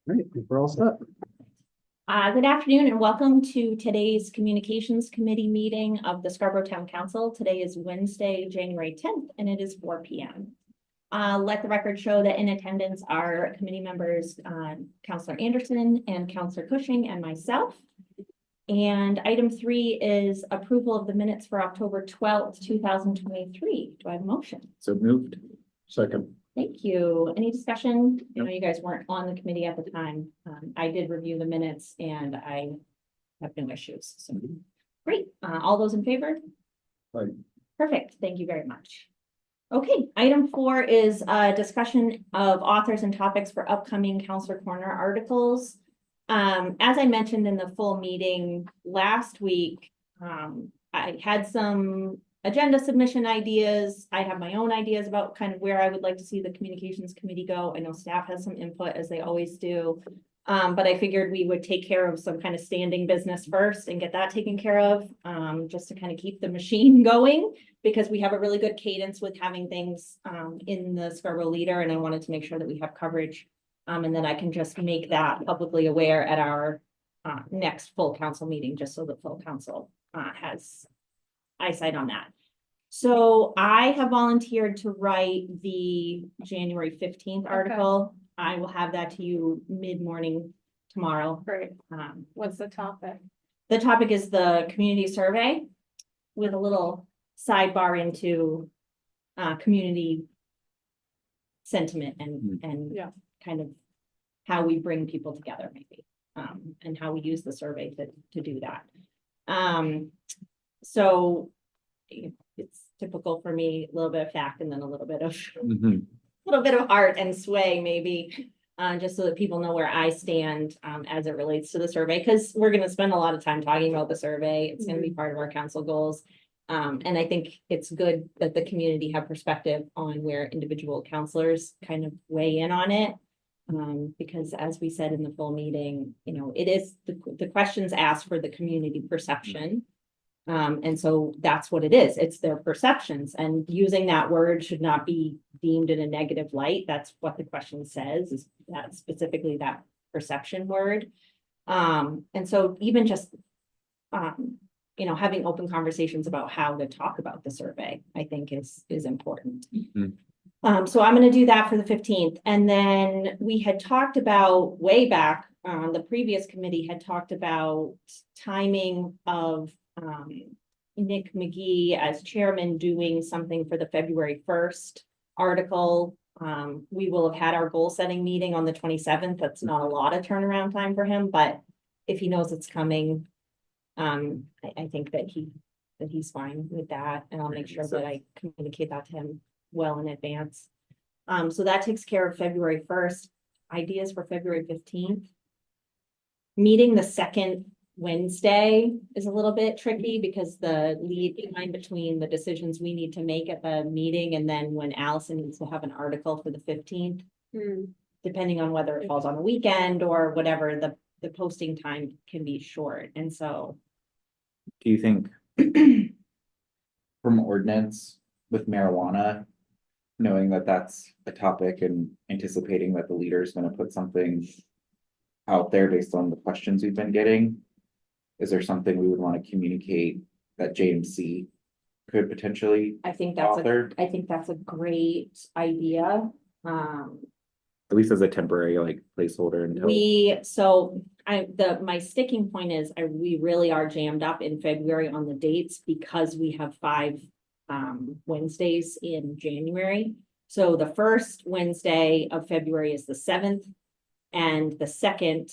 Right, we're all set. Good afternoon and welcome to today's Communications Committee meeting of the Scarborough Town Council. Today is Wednesday, January 10th, and it is 4 p.m. Let the record show that in attendance are committee members, Councillor Anderson and Councillor Cushing and myself. And item 3 is approval of the minutes for October 12th, 2023. Do I have a motion? So moved. Second. Thank you. Any discussion? I know you guys weren't on the committee at the time. I did review the minutes and I have no issues. So great. All those in favor? Aye. Perfect. Thank you very much. Okay, item 4 is a discussion of authors and topics for upcoming Counselor Corner articles. As I mentioned in the full meeting last week, I had some agenda submission ideas. I have my own ideas about kind of where I would like to see the communications committee go. I know staff has some input as they always do. But I figured we would take care of some kind of standing business first and get that taken care of, just to kind of keep the machine going, because we have a really good cadence with having things in the Scarborough Leader, and I wanted to make sure that we have coverage, and then I can just make that publicly aware at our next full council meeting, just so the full council has eyesight on that. So I have volunteered to write the January 15th article. I will have that to you mid-morning tomorrow. Great. What's the topic? The topic is the community survey with a little sidebar into community sentiment and Yeah. kind of how we bring people together maybe, and how we use the survey to do that. So it's typical for me, a little bit of fact and then a little bit of art and sway maybe, just so that people know where I stand as it relates to the survey, because we're going to spend a lot of time talking about the survey. It's going to be part of our council goals. And I think it's good that the community have perspective on where individual counselors kind of weigh in on it. Because as we said in the full meeting, you know, it is the questions asked for the community perception. And so that's what it is. It's their perceptions, and using that word should not be deemed in a negative light. That's what the question says, is that specifically that perception word. And so even just, you know, having open conversations about how to talk about the survey, I think is important. So I'm going to do that for the 15th. And then we had talked about way back, the previous committee had talked about timing of Nick McGee as chairman doing something for the February 1st article. We will have had our goal setting meeting on the 27th. That's not a lot of turnaround time for him, but if he knows it's coming, I think that he's fine with that, and I'll make sure that I communicate that to him well in advance. So that takes care of February 1st. Ideas for February 15th. Meeting the second Wednesday is a little bit tricky because the lead time between the decisions we need to make at the meeting and then when Allison needs to have an article for the 15th, depending on whether it falls on a weekend or whatever, the posting time can be short. And so do you think from ordinance with marijuana, knowing that that's a topic and anticipating that the leader is going to put something out there based on the questions we've been getting, is there something we would want to communicate that JMC could potentially I think that's author? I think that's a great idea. At least as a temporary like placeholder until My sticking point is we really are jammed up in February on the dates because we have 5 Wednesdays in January. So the first Wednesday of February is the 7th, and the second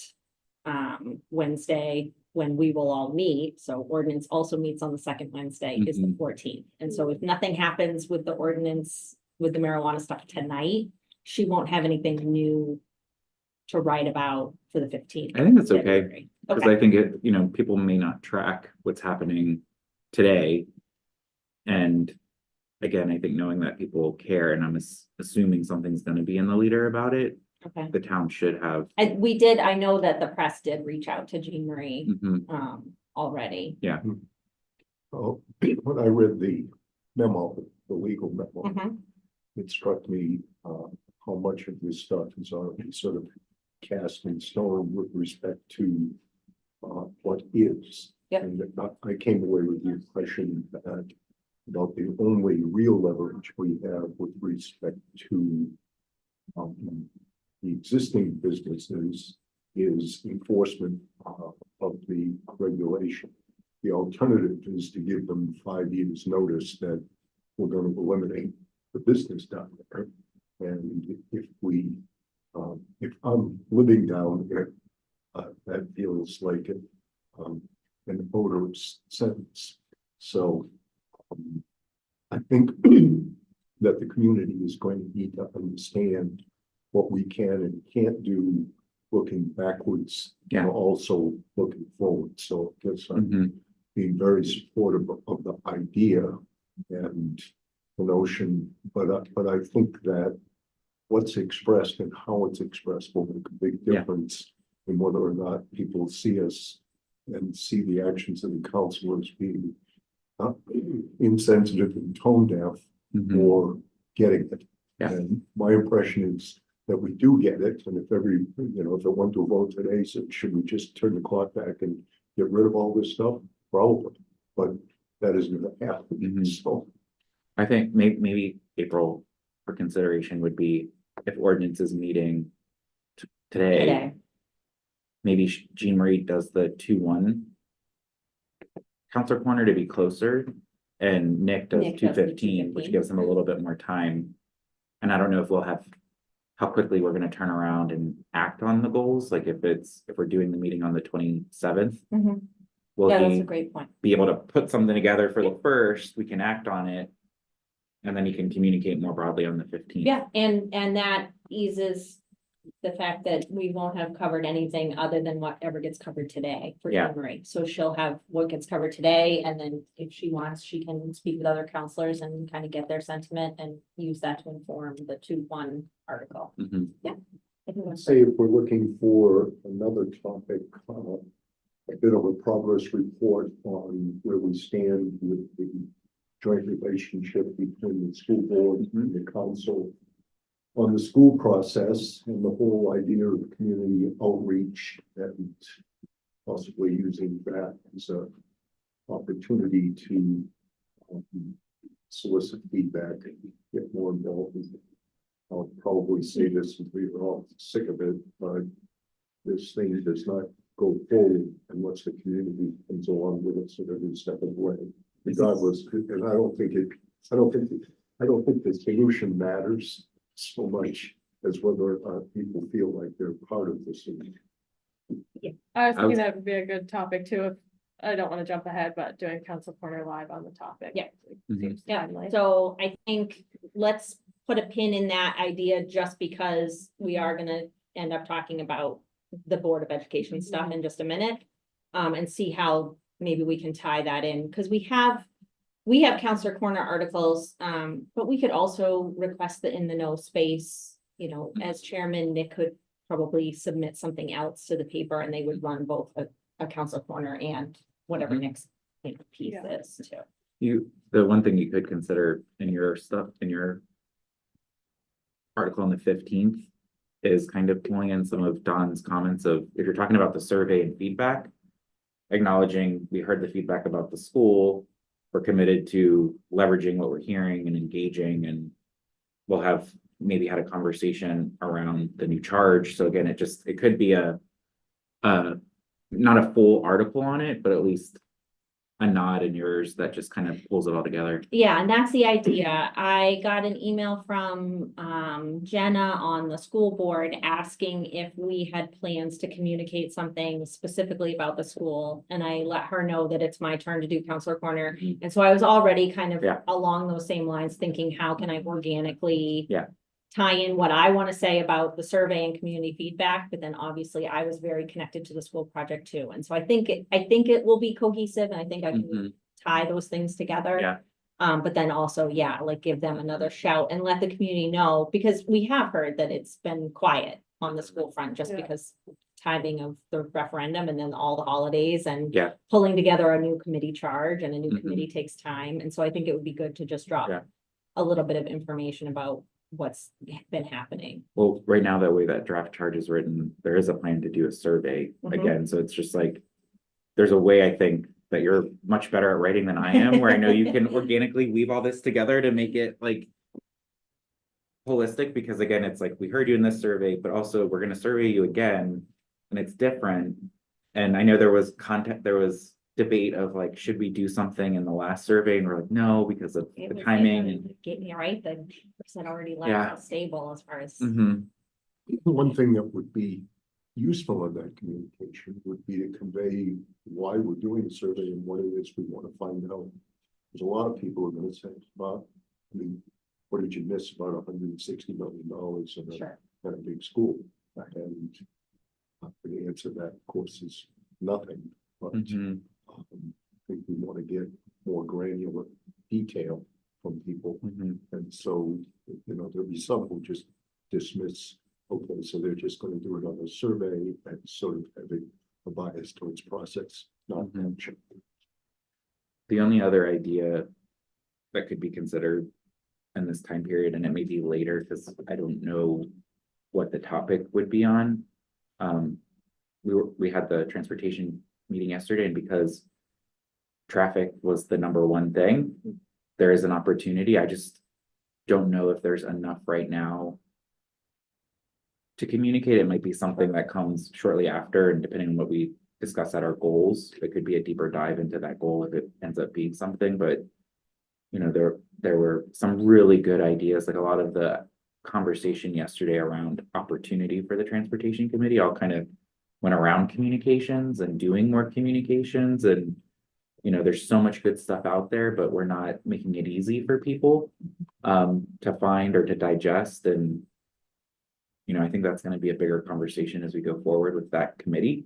Wednesday when we will all meet, so ordinance also meets on the second Wednesday, is the 14th. And so if nothing happens with the ordinance, with the marijuana stuff tonight, she won't have anything new to write about for the 15th. I think that's okay, February. because Okay. I think it, you know, people may not track what's happening today. And again, I think knowing that people care, and I'm assuming something's going to be in the leader about it, Okay. the town should have. I know that the press did reach out to Jean Marie already. Yeah. Oh, when I read the memo, the legal memo, Mhm. it struck me how much of this stuff is already sort of cast in stone with respect to what is. Yep. And I came away with the impression that about the only real leverage we have with respect to the existing businesses is enforcement of the regulation. The alternative is to give them 5 years notice that we're going to eliminate the business down there. And if I'm living down there, that feels like an odorous sentence. So I think that the community is going to need to understand what we can and can't do looking backwards and also looking forward. So I guess I'm being very supportive of the idea and the notion, but I think that what's expressed and how it's expressed will make a big difference in whether or not people see us and see the actions of the councilors being insensitive and tone deaf or getting it. Yeah. And my impression is that we do get it. And if if it went to a vote today, so should we just turn the clock back and get rid of all this stuff? Probably, but that isn't going to happen. So I think maybe April for consideration would be if ordinance is meeting today. Maybe Jean Marie does the 2-1 Counselor Corner to be closer, and Nick does Nick does the 2:15, which 2:15. gives them a little bit more time. And I don't know if we'll have how quickly we're going to turn around and act on the goals. Like if we're doing the meeting on the 27th, will Yeah, that's a he great point. be able to put something together for the first? We can act on it, and then you can communicate more broadly on the 15th. Yeah, and that eases the fact that we won't have covered anything other than whatever gets covered today for Yeah. Jean Marie. So she'll have what gets covered today, and then if she wants, she can speak with other counselors and kind of get their sentiment and use that to inform the 2-1 article. Mhm. I think that's say if we're looking for another topic, a bit of a progress report on where we stand with the joint relationship between the school board and the council on the school process and the whole idea of community outreach and possibly using that as a opportunity to solicit feedback and get more involved. I'll probably say this and we're all sick of it, but this thing does not go forward unless the community comes along with us at every step of the way. Regardless, and I don't think the solution matters so much as whether people feel like they're part of the solution. I was I was- thinking that would be a good topic too, if, I don't want to jump ahead, but doing council corner live on the topic. Yeah. Seems Yeah, timely. so I think let's put a pin in that idea just because we are gonna end up talking about the Board of Education stuff in just a minute. And see how maybe we can tie that in, because we have Counselor Corner articles, but we could also request the in the know space, as chairman, Nick could probably submit something else to the paper and they would run both a Counselor Corner and whatever Nick's piece Yeah. is too. The one thing you could consider in your article on the 15th is kind of pulling in some of Don's comments of, if you're talking about the survey and feedback, acknowledging we heard the feedback about the school, we're committed to leveraging what we're hearing and engaging, and we'll have maybe had a conversation around the new charge. So again, it could be not a full article on it, but at least a nod in yours that just kind of pulls it all together. Yeah, and that's the idea. I got an email from Jenna on the school board asking if we had plans to communicate something specifically about the school. And I let her know that it's my turn to do Counselor Corner. Mhm. And so I was already kind of Yeah. along those same lines, thinking, how can I organically Yeah. tie in what I want to say about the survey and community feedback, but then obviously I was very connected to the school project too. And so I think it will be cohesive, and I think I can Mhm. tie those things together. Yeah. But then also, like give them another shout and let the community know, because we have heard that it's been quiet on the school front just Yeah. because timing of the referendum and then all the holidays and Yeah. pulling together a new committee charge, and a new Mhm. committee takes time. And so I think it would be good to just drop Yeah. a little bit of information about what's been happening. Well, right now, that way that draft charge is written, there is a plan to do a survey Mhm. again, so it's just like. There's a way I think that you're much better at writing than I am, where I know you can organically weave all this together to make it like. Holistic, because again, it's like, we heard you in this survey, but also we're gonna survey you again, and it's different. And I know there was debate of like, should we do something in the last survey, and we're like, no, because of It the was timing and. Get me right, the percent already Yeah. left stable as far as. Mhm. One thing that would be useful in that communication would be to convey why we're doing the survey and what it is we want to find out. There's a lot of people who are going to say, Bob, I mean, what did you miss about $160 million in Sure. a big school? And the answer to that, of course, is nothing. But Mhm. I think we want to get more granular detail from people. Mhm. And so, there'll be some who just dismiss, okay, so they're just gonna do another survey and sort of having a bias towards process, not Mhm. action. The only other idea that could be considered in this time period, and it may be later, because I don't know what the topic would be on. We had the transportation meeting yesterday, and because traffic was the number one thing, there is an opportunity. I just don't know if there's enough right now to communicate. It might be something that comes shortly after, and depending on what we discuss at our goals, it could be a deeper dive into that goal if it ends up being something, but there were some really good ideas, like a lot of the conversation yesterday around opportunity for the transportation committee all kind of went around communications and doing more communications, and there's so much good stuff out there, but we're not making it easy for people to find or to digest. And I think that's going to be a bigger conversation as we go forward with that committee.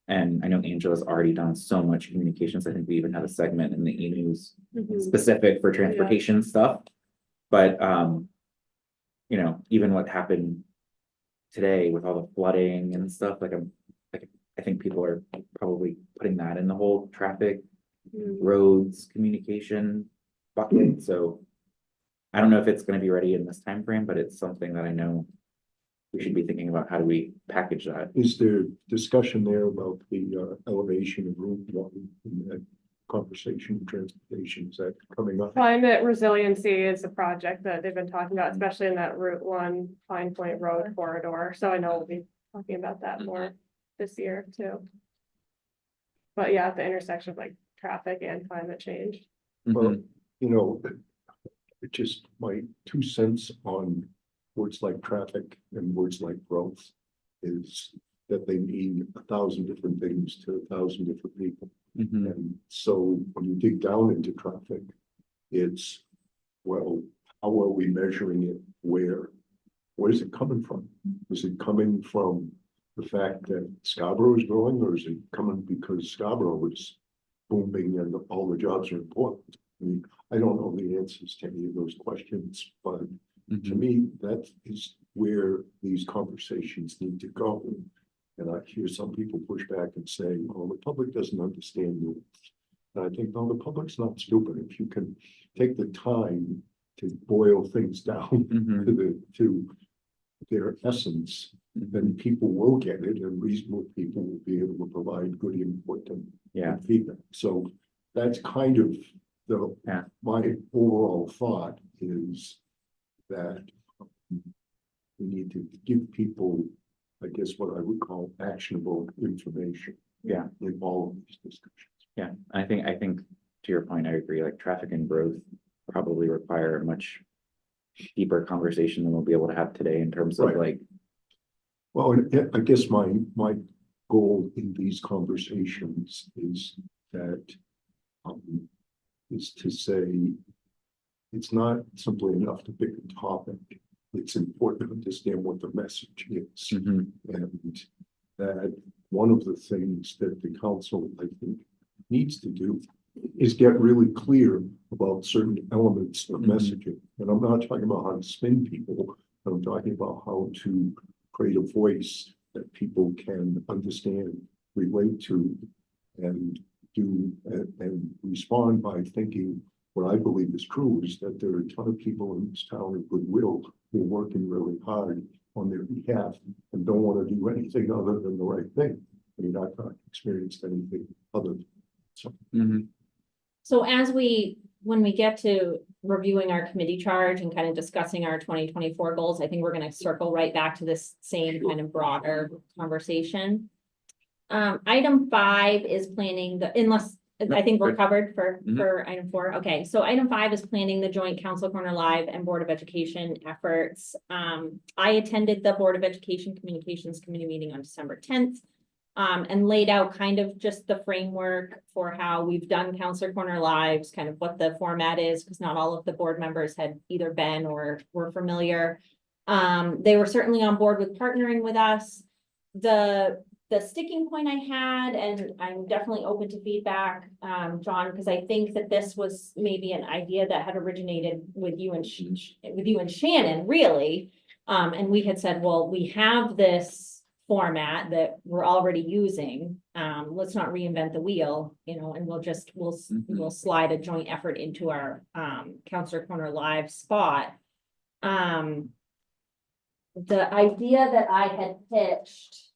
And I know Angela's already done so much communications. I think we even had a segment in the e-news specific for transportation stuff. But even what happened today with all the flooding and stuff, I think people are probably putting that in the whole traffic, roads, communication bucket. So I don't know if it's going to be ready in this time frame, but it's something that I know we should be thinking about. How do we package that? Is there discussion there about the elevation of Route 1 in that conversation of transportation? Is that coming up? Climate resiliency is a project that they've been talking about, especially in that Route 1 Pine Point Road corridor. So I know we'll be talking about that more this year too. But yeah, at the intersection of like traffic and climate change. Well, Mhm. It's just my 2 cents on words like traffic and words like growth is that they mean 1,000 different things to 1,000 different people. Mhm. And so when you dig down into traffic, it's, well, how are we measuring it? Where's it coming from? Is it coming from the fact that Scarborough is growing, or is it coming because Scarborough is booming and all the jobs are important? I mean, I don't know the answers to any of those questions, but to Mhm. me, that is where these conversations need to go. And I hear some people push back and say, well, the public doesn't understand you. And I think, no, the public's not stupid. If you can take the time to boil things down Mhm. to their essence, then people will get it, and reasonable people will be able to provide good input and Yeah. feedback. So that's kind of my overall thought is that we need to give people, I guess, what I would call actionable information. Yeah. In all of these discussions. Yeah, I think to your point, I agree, like traffic and growth probably require a much deeper conversation than we'll be able to have today in terms of Right. like. Well, and I guess my goal in these conversations is that is to say it's not simply enough to pick a topic. It's important to understand what the message is. Mhm. And that one of the things that the council, I think, needs to do is get really clear about certain elements of messaging. And I'm not talking about how to spin people, but I'm talking about how to create a voice that people can understand, relate to, and do and respond by thinking what I believe is true is that there are a ton of people in this town of goodwill who are working really hard on their behalf and don't want to do anything other than the right thing. I mean, I've not experienced anything other. So, Mhm. So when we get to reviewing our committee charge and kind of discussing our 2024 goals, I think we're gonna circle right back to this same kind of broader conversation. Item 5 is planning I think we're covered for item 4. Okay, so item 5 is planning the joint Council Corner Live and Board of Education efforts. I attended the Board of Education Communications Committee meeting on December 10th. And laid out kind of just the framework for how we've done Counselor Corner Lives, kind of what the format is, because not all of the board members had either been or were familiar. They were certainly on board with partnering with us. The sticking point I had, and I'm definitely open to feedback, John, because I think that this was maybe an idea that had originated with you and Shannon, really. And we had said, well, we have this format that we're already using. Let's not reinvent the wheel, and we'll slide a joint effort into our Counselor Corner Live spot. The idea that I had pitched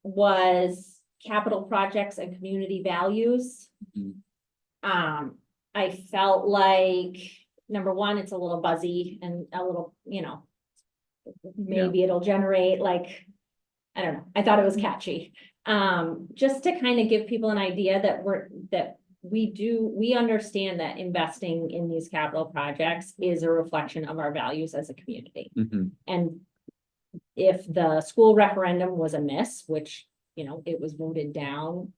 was capital projects and community values. Mhm. I felt like, number one, it's a little buzzy and a little, maybe it'll generate like, I don't know, I thought it was catchy. Just to kind of give people an idea that we understand that investing in these capital projects is a reflection of our values as a community. Mhm. And if the school referendum was a miss, which, it was voted down,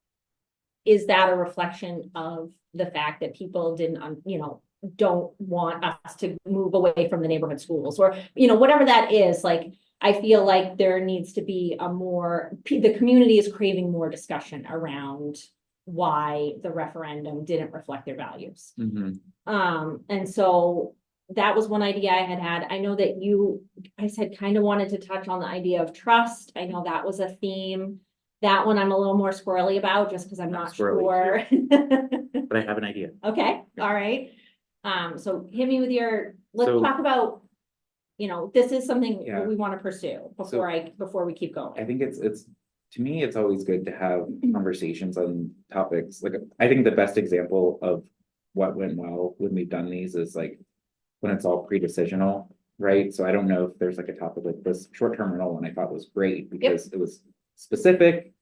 is that a reflection of the fact that people don't want us to move away from the neighborhood schools, or, whatever that is, like, I feel like there needs to be the community is craving more discussion around why the referendum didn't reflect their values. Mhm. And so that was one idea I had. I know that I said kind of wanted to touch on the idea of trust. I know that was a theme. That one I'm a little more squirrely about, just because I'm not sure. But I have an idea. Okay, all right. So hit me with let's So- talk about, this is something Yeah. we want to pursue before we keep going. I think it's to me, it's always good to have conversations on topics. Like, I think the best example of what went well when we've done these is like when it's all pre-decisional, right? So I don't know if there's like a topic like this short-term rental one I thought was great because it was specific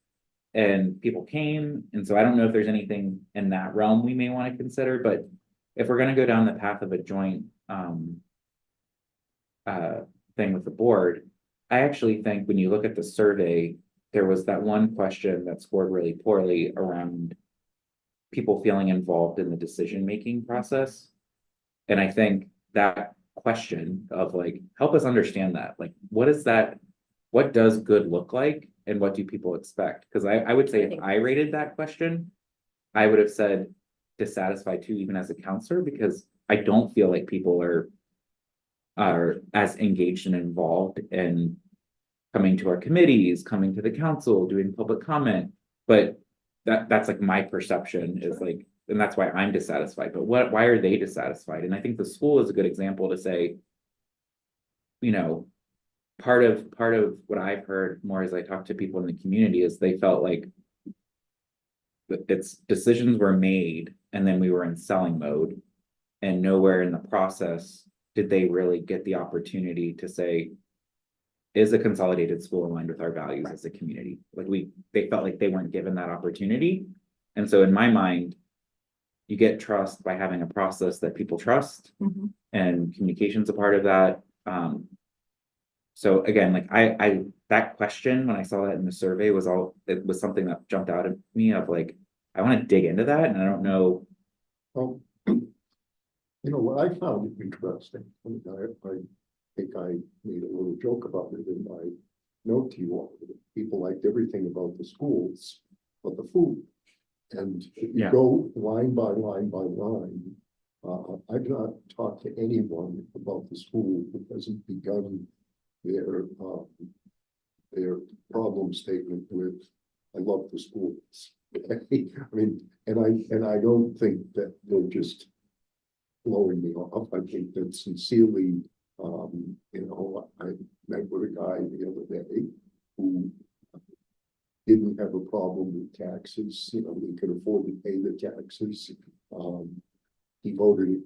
and people came. And so I don't know if there's anything in that realm we may want to consider, but if we're going to go down the path of a joint thing with the board, I actually think when you look at the survey, there was that one question that scored really poorly around people feeling involved in the decision-making process. And I think that question of like, help us understand that, like, what does good look like? And what do people expect? Because I would say if I rated that question, I would have said dissatisfied too, even as a counselor, because I don't feel like people are as engaged and involved in coming to our committees, coming to the council, doing public comment. But that's like my perception is like, and that's why I'm dissatisfied. But why are they dissatisfied? And I think the school is a good example to say, part of what I've heard more as I talk to people in the community is they felt like its decisions were made and then we were in selling mode, and nowhere in the process did they really get the opportunity to say, is a consolidated school aligned with our values as a community? Like they felt like they weren't given that opportunity. And so in my mind, you get trust by having a process that people trust, and communication's a part of that. So again, like I that question, when I saw that in the survey, it was something that jumped out at me of like, I want to dig into that. And I don't know. Well, what I found interesting, and I think I made a little joke about it in my note to you all. People liked everything about the schools, but the food. And if you go line by line by line, I've not talked to anyone about the school who hasn't begun their problem statement with, I love the schools. I mean, and I don't think that they're just blowing me off. I think that sincerely, I met with a guy the other day who didn't have a problem with taxes, he could afford to pay the taxes. He voted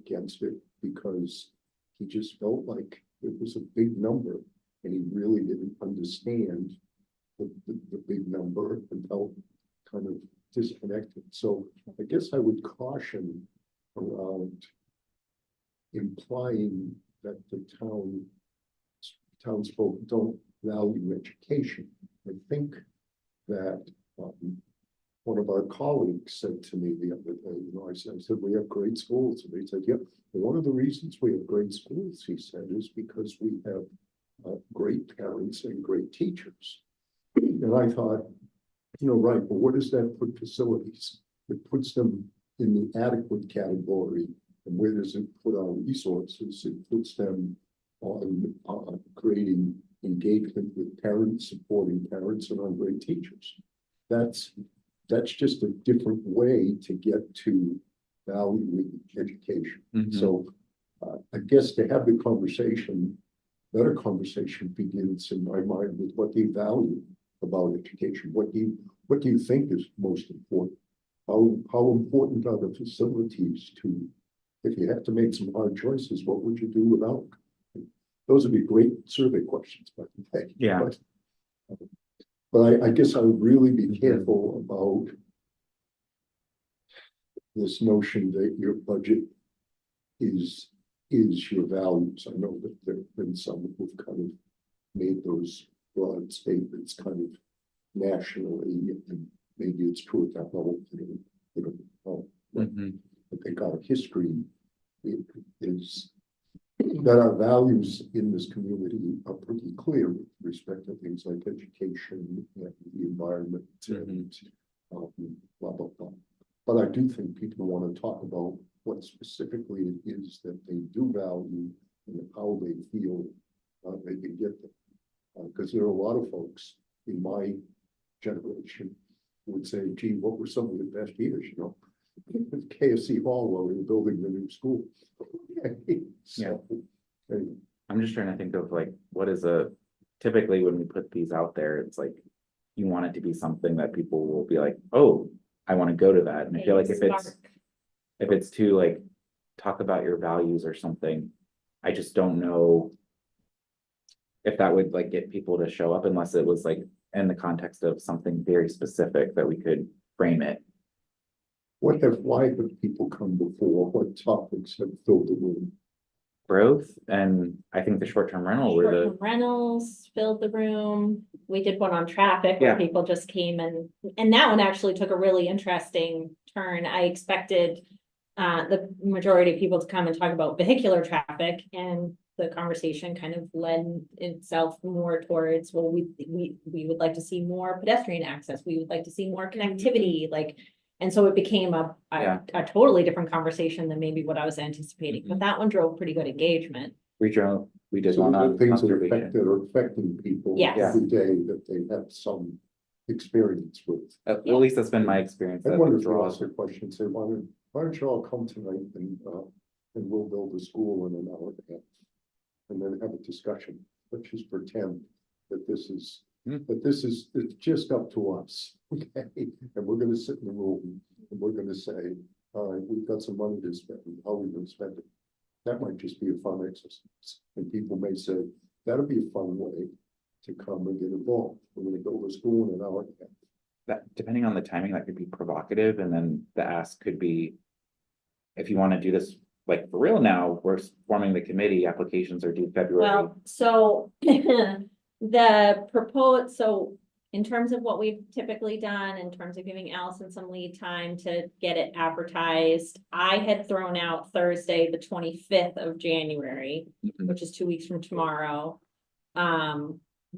against it because he just felt like it was a big number and he really didn't understand the big number and felt kind of disconnected. So I guess I would caution around implying that the townsfolk don't value education. I think that one of our colleagues said to me the other day, I said, we have great schools. And they said, yep, one of the reasons we have great schools, he said, is because we have great parents and great teachers. And I thought, right, but what does that put facilities? It puts them in the adequate category. And where does it put our resources? It puts them on creating engagement with parents, supporting parents, and on great teachers. That's just a different way to get to valuing education. So I guess to have the conversation, better conversation begins in my mind with what do you value about education? What do you think is most important? How important are the facilities to, if you have to make some hard choices, what would you do without? Those would be great survey questions, by the way. Yeah. But I guess I would really be careful about this notion that your budget is your values. I know that there have been some who've kind of made those broad statements kind of nationally, and maybe it's true at that level. I think our history is that our values in this community are pretty clear with respect to things like education and the environment and blah, blah, blah. But I do think people want to talk about what specifically it is that they do value and how they feel they can get them. Because there are a lot of folks in my generation who would say, gee, what were some of the best years, KFC Hall while we were building the new school. So, anyway. I'm just trying to think of like, what is typically when we put these out there, it's like, you want it to be something that people will be like, oh, I want to go to that. And I feel like if it's too like, talk about your values or something, I just don't know if that would like get people to show up unless it was like in the context of something very specific that we could frame it. Why have people come before? What topics have filled the room? Growth, and I think the short-term rental were Short-term rentals filled the room. We did one on traffic where Yeah. people just came and that one actually took a really interesting turn. I expected the majority of people to come and talk about vehicular traffic, and the conversation kind of led itself more towards, well, we would like to see more pedestrian access. We would like to see more connectivity, and so it became a totally different conversation than maybe what I was anticipating, but that one drove pretty good engagement. we did So one the on things that conservation. are affecting people Yes. every day that they have some experience with. At least that's been my experience. I that wonder the if you draw- ask a question, say, why don't you all come tonight and we'll build a school in an hour and a half. And then have a discussion. Let's just pretend that this is, it's just up to us. Okay, and we're gonna sit in the room and we're gonna say, all right, we've got some money to spend, how are we gonna spend it? That might just be a fun exercise. And people may say, that'll be a fun way to come and get involved. We're gonna build a school in an hour and a half. That, depending on the timing, that could be provocative, and then the ask could be, if you want to do this like for real now, we're forming the committee, applications are due February. Well, so so in terms of what we've typically done, in terms of giving Allison some lead time to get it advertised, I had thrown out Thursday, the 25th of January, which is 2 weeks from tomorrow.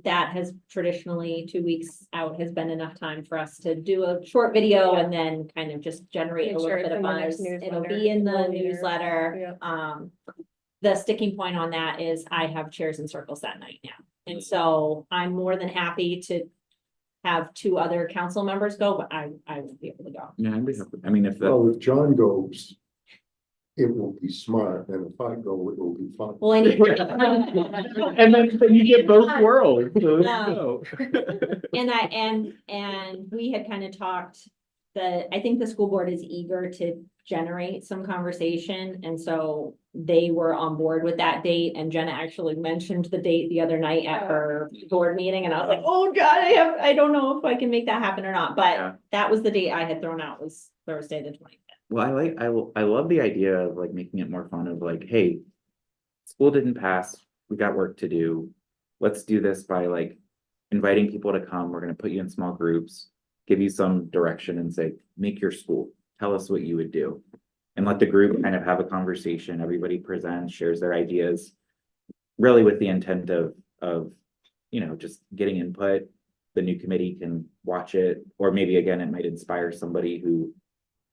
That has traditionally 2 weeks out has been enough time for us to do a short video and then kind of just generate a Make sure little bit it's of in the next buzz. It'll newsletter. be in the Later. newsletter. The sticking point on that is I have chairs and circles that night now. And so I'm more than happy to have 2 other council members go, but I won't be able to go. Yeah, I'd be happy. I mean, if Well, if John goes, it will be smart, and if I go, it will be fun. Well, I need. And then you get both worlds. So there you Yeah. go. And we had kind of talked that I think the school board is eager to generate some conversation. And so they were on board with that date, and Jenna actually mentioned the date the other night at her board meeting. And I was like, oh God, I don't know if I can make that happen or not, Yeah. but that was the date I had thrown out, was Thursday, the 25th. Well, I love the idea of like making it more fun of like, hey, school didn't pass, we got work to do. Let's do this by like inviting people to come. We're gonna put you in small groups, give you some direction and say, make your school, tell us what you would do. And let the group kind of have a conversation. Everybody presents, shares their ideas, really with the intent of, you know, just getting input. The new committee can watch it, or maybe again, it might inspire somebody who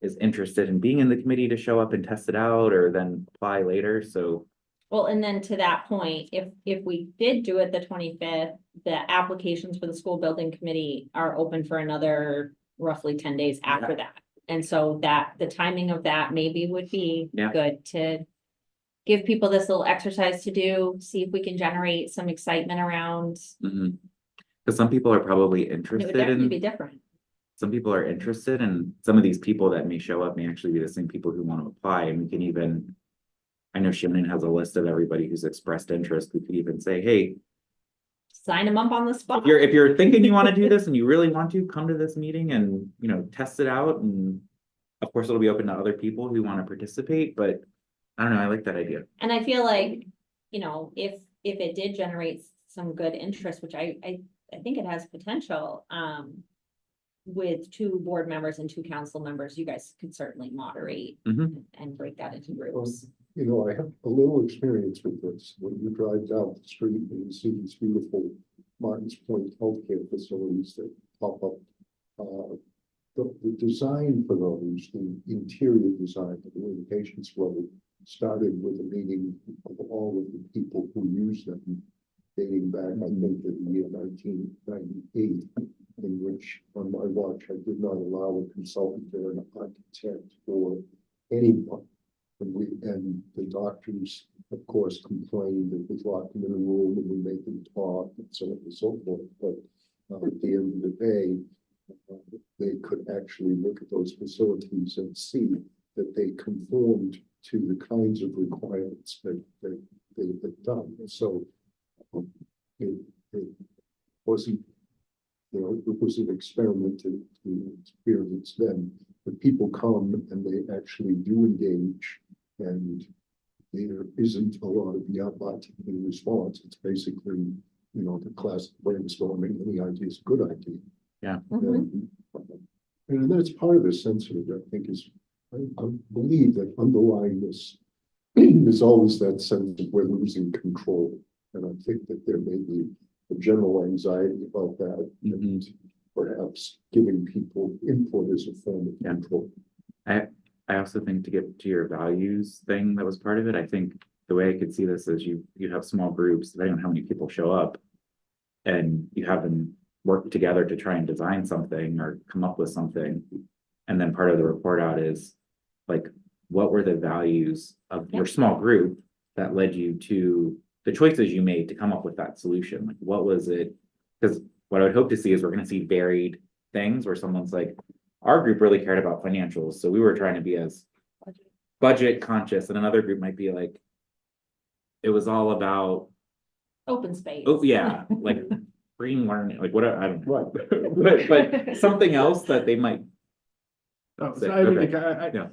is interested in being in the committee to show up and test it out or then apply later. So Well, and then to that point, if we did do it the 25th, the applications for the school building committee are open for another roughly 10 days after that. And so that the timing of that maybe would be Yeah. good to give people this little exercise to do, see if we can generate some excitement around. because some people are probably And it would interested definitely be in, different. some people are interested, and some of these people that may show up may actually be the same people who want to apply. And we can even, I know Shannon has a list of everybody who's expressed interest. We could even say, hey, Sign them up on the spot. if you're thinking you want to do this and you really want to, come to this meeting and, you know, test it out. And of course, it'll be open to other people who want to participate, but I don't know, I like that idea. And I feel like, you know, if it did generate some good interest, which I think it has potential, with 2 board members and 2 council members, you guys could certainly moderate Mhm. and break that into groups. You know, I have a little experience with this. When you drive down the street and you see these beautiful Martins Point healthcare facilities that pop up. The design for those, the interior design, the way the patients flow, started with a meeting of all of the people who use them, dating back, I think, to the year 1998, in which, on my watch, I did not allow a consultant or an architect or anyone. And the doctors, of course, complained that we locked them in a room and we made them talk and so on and so forth. But at the end of the day, they could actually look at those facilities and see that they conformed to the kinds of requirements that they had done. So it wasn't, you know, it was an experiment to experience them. But people come and they actually do engage, and there isn't a lot of in response. It's basically, you know, the class brainstorming. Any idea is a good idea. Yeah. Mhm. And that's part of the sensitive, I think, is I believe that underlying this is always that sense of we're losing control. And I think that there may be a general anxiety about that, and perhaps giving people input as a form of control. I also think, to get to your values thing that was part of it, I think the way I could see this is you have small groups, depending on how many people show up, and you have them work together to try and design something or come up with something. And then part of the report out is like, what were the values of your small group that led you to the choices you made to come up with that solution? Like, what was it? Because what I would hope to see is we're going to see varied things where someone's like, our group really cared about financials, so we were trying to be as budget conscious, and another group might be like, it was all about, Open space. oh yeah, like green learning, like whatever, I don't know. But something else that they might. Oh, Say, so I mean, okay. Yeah.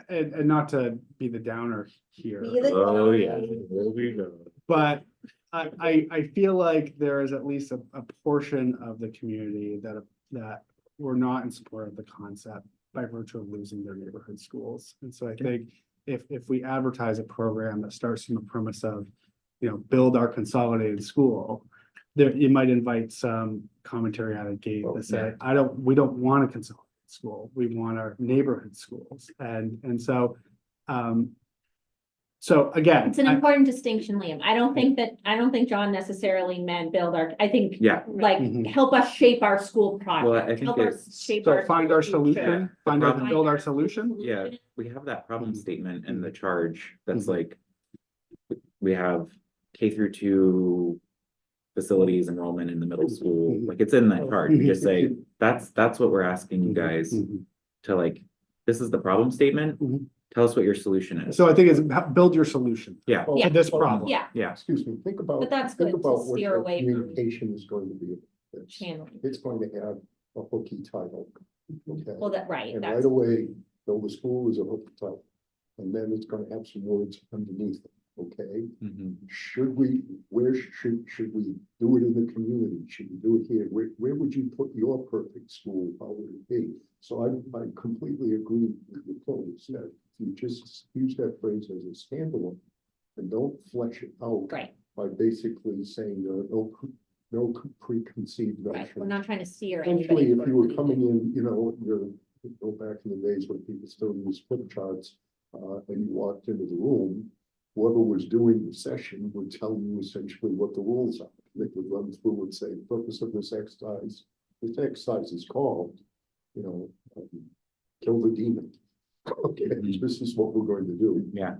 and not to be the downer here, Be the- Oh, yeah, there we go. but I feel like there is at least a portion of the community that were not in support of the concept by virtue of losing their neighborhood schools. And so I think if we advertise a program that starts from the premise of, you know, build our consolidated school, there, you might invite some commentary out of gate that say, we don't want a consolidated school. We want our neighborhood schools. And so So again, It's an important distinction, Liam. I don't think John necessarily meant build our, I think Yeah, like Mhm. help us shape our school well, project. I think Help it's, us shape so find our school future. solution, find out, problem- build our solution. yeah, we have that problem Mhm. statement in the charge that's Mhm. like. We have K-2 facilities enrollment in the middle school, Mhm. like it's in that charge, we just say, Mhm. that's what we're asking you guys Mhm. to like. This is the problem statement, Mhm. tell us what your solution is. So I think it's build your solution Yeah, Well, Yeah. to this well, problem. Yeah, yeah, Excuse me, think about. But that's think good to about what steer your away from Communication is going to be. of this. channeling. It's going to have a hooky title. Okay. Well, that, right, And that's, right away, though the school is a hooky title. And then it's gonna have some words underneath it, okay? mhm, Should we, should we do it in the community? Should we do it here? Where would you put your perfect school? How would it be? So I completely agree with your points that you just use that phrase as a standalone and don't flesh it out right, by basically saying there are no preconceived right. notions. We're not trying to steer Essentially, anybody. if you were coming in, go back in the days when people still used flip charts, and you walked into the room, whoever was doing the session would tell you essentially what the rules are. They would run through and say, purpose of this exercise is called, kill the demon. Okay, Mhm. this is what we're going to do. yeah,